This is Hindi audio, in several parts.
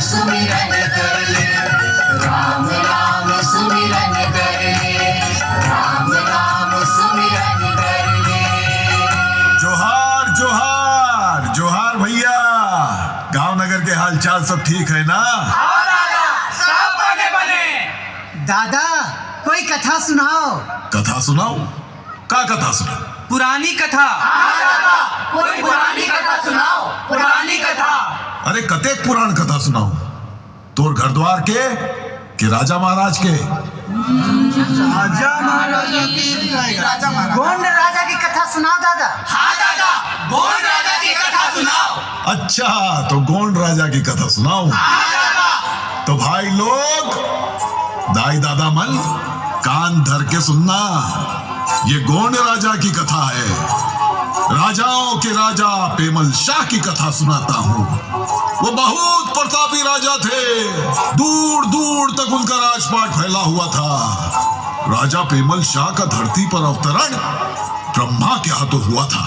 सुमिरन कर ले, राम राम सुमिरन कर ले, राम राम सुमिरन कर ले। जोहार जोहार जोहार भैया। गांव नगर के हालचाल सब ठीक है ना? हाँ दादा, सब बने बने। दादा कोई कथा सुनाओ। कथा सुनाओ? का कथा सुनाओ? पुरानी कथा। हाँ दादा, कोई पुरानी कथा सुनाओ, पुरानी कथा। अरे कतेक पुराण कथा सुनाओ? तोर घर द्वार के राजा महाराज के? राजा महाराज गोंड राजा की कथा सुनाओ दादा। हाँ दादा, गोंड राजा की कथा सुनाओ। अच्छा, तो गोंड राजा की कथा सुनाओ। हाँ दादा। तो भाई लोग, दाई दादा मन कान धर के सुनना। ये गोंड राजा की कथा है। राजाओं के राजा पेमल शाह की कथा सुनाता हूँ। वो बहुत प्रतापी राजा थे। दूर दूर तक उनका राजपाट फैला हुआ था। राजा पेमल शाह का धरती पर अवतरण ब्रह्मा के हाथों हुआ था।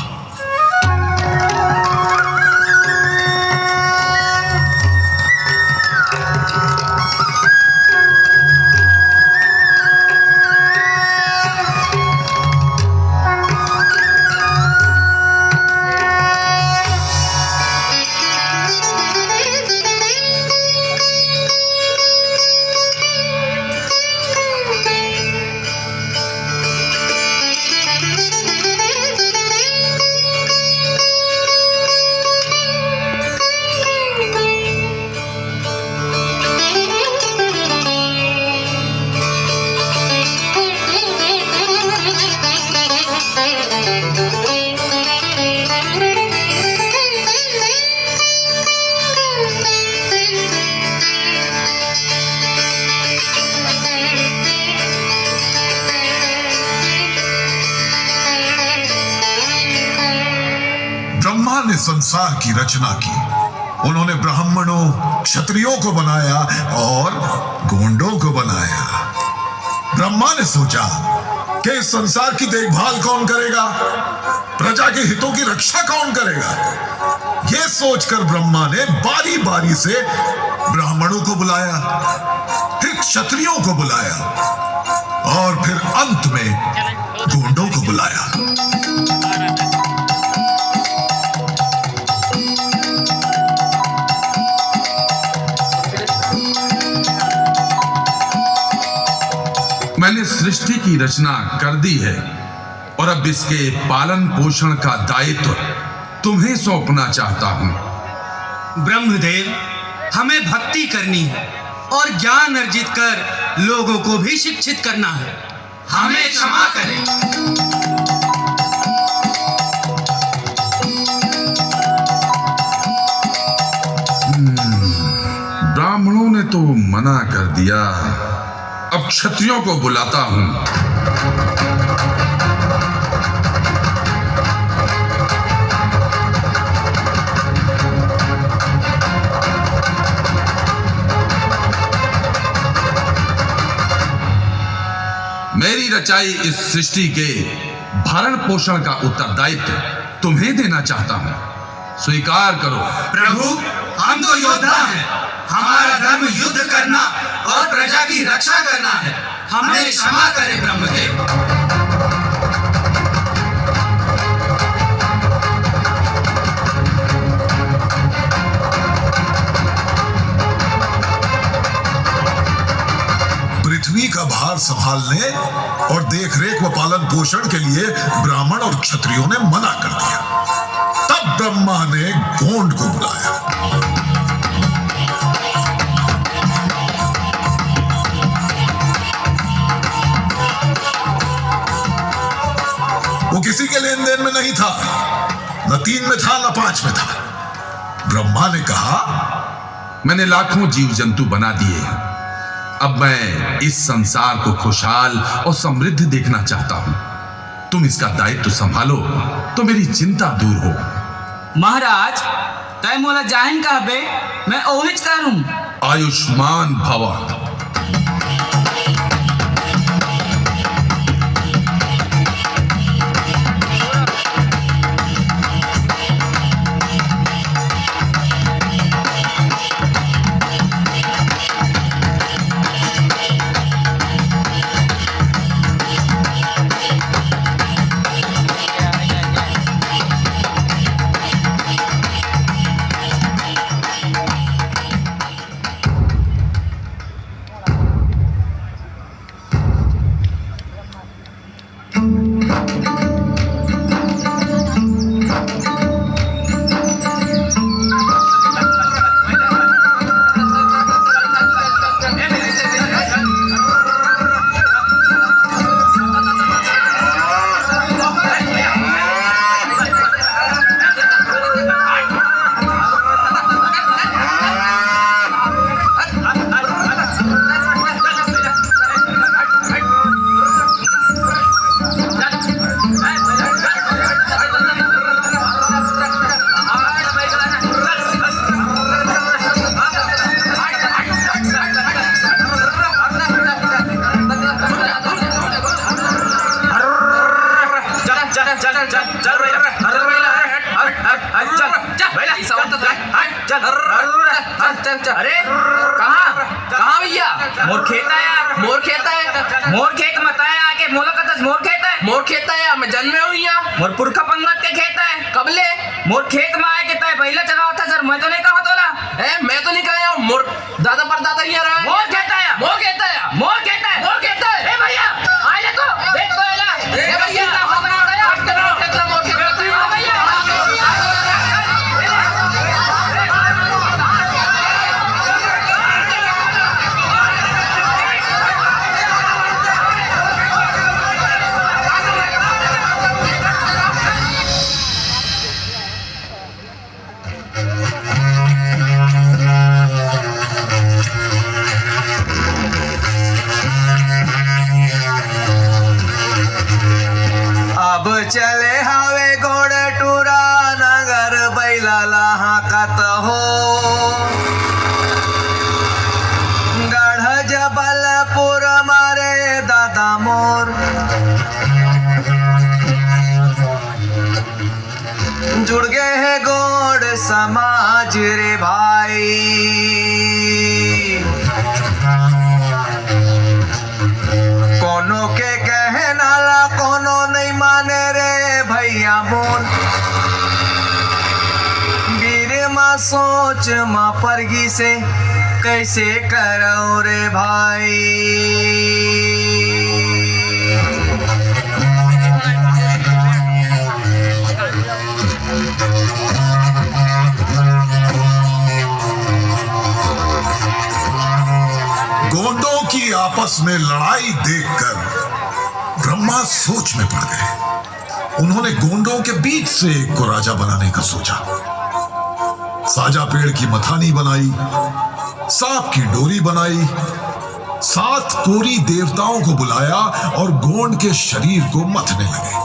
ब्रह्मा ने संसार की रचना की। उन्होंने ब्राह्मणों क्षत्रियों को बनाया और गोंडों को बनाया। ब्रह्मा ने सोचा कि इस संसार की देखभाल कौन करेगा, प्रजा के हितों की रक्षा कौन करेगा। यह सोचकर ब्रह्मा ने बारी बारी से ब्राह्मणों को बुलाया, फिर क्षत्रियों को बुलाया और फिर अंत में गोंडों को बुलाया। मैंने सृष्टि की रचना कर दी है और अब इसके पालन पोषण का दायित्व तुम्हें सौंपना चाहता हूं। ब्रह्मदेव, हमें भक्ति करनी है और ज्ञान अर्जित कर लोगों को भी शिक्षित करना है। हमें क्षमा करें। ब्राह्मणों ने तो मना कर दिया, अब क्षत्रियों को बुलाता हूं। मेरी रचाई इस सृष्टि के भरण पोषण का उत्तरदायित्व तुम्हें देना चाहता हूं। स्वीकार करो। प्रभु, हम तो योद्धा हैं। हमारा धर्म युद्ध करना और प्रजा की रक्षा करना है। हमें क्षमा करें ब्रह्मदेव। पृथ्वी का भार संभालने और देखरेख व पालन पोषण के लिए ब्राह्मण और क्षत्रियों ने मना कर दिया। तब ब्रह्मा ने गोंड को बुलाया। वो किसी के लेन देन में नहीं था, न 3 में था न 5 में था। ब्रह्मा ने कहा, मैंने लाखों जीव जंतु बना दिए हैं। अब मैं इस संसार को खुशहाल और समृद्ध देखना चाहता हूं। तुम इसका दायित्व संभालो तो मेरी चिंता दूर हो। महाराज, तय मोला जाहिन कहबे, मैं ओहिच करूं। आयुष्मान भव। चल चल। अरे कहाँ भैया? मोर खेत आया। मोर खेत है? मोर खेत मत आया आके मोला कतस मोर खेत है। मोर खेत है, मैं जन्मे हुई यहाँ। मोर पुरखा पंगत के खेत है। कबले मोर खेत में आए के तय पहले चला था सर, मैं तो नहीं कहा तोला। मैं तो नहीं कहा, मोर दादा परदादा ही रहा है। मोर खेत आया, मोर खेत आया, मोर खेत है, मोर खेत है। ए भैया आए देखो, देख तो एला। ए भैया हमरा गया खेत मोर खेत है भैया। अब चले हवे गोड़ टूरा नगर बैलाला हाकत हो गढ़ जबलपुर मारे दादा मोर जुड़ गए है गोड़ समाज रे भाई। कोनो के कहे नाला कोनो नहीं माने रे भैया मोर। वीर माँ सोच माँ परगी से कैसे करो रे भाई। गोंडों की आपस में लड़ाई देखकर ब्रह्मा सोच में पड़ गए। उन्होंने गोंडों के बीच से एक को राजा बनाने का सोचा। साजा पेड़ की मथानी बनाई, सांप की डोरी बनाई, 7 कोरी देवताओं को बुलाया और गोंड के शरीर को मथने लगे।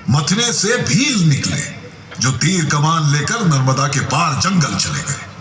मथने से भील निकले जो तीर कमान लेकर नर्मदा के पार जंगल चले गए।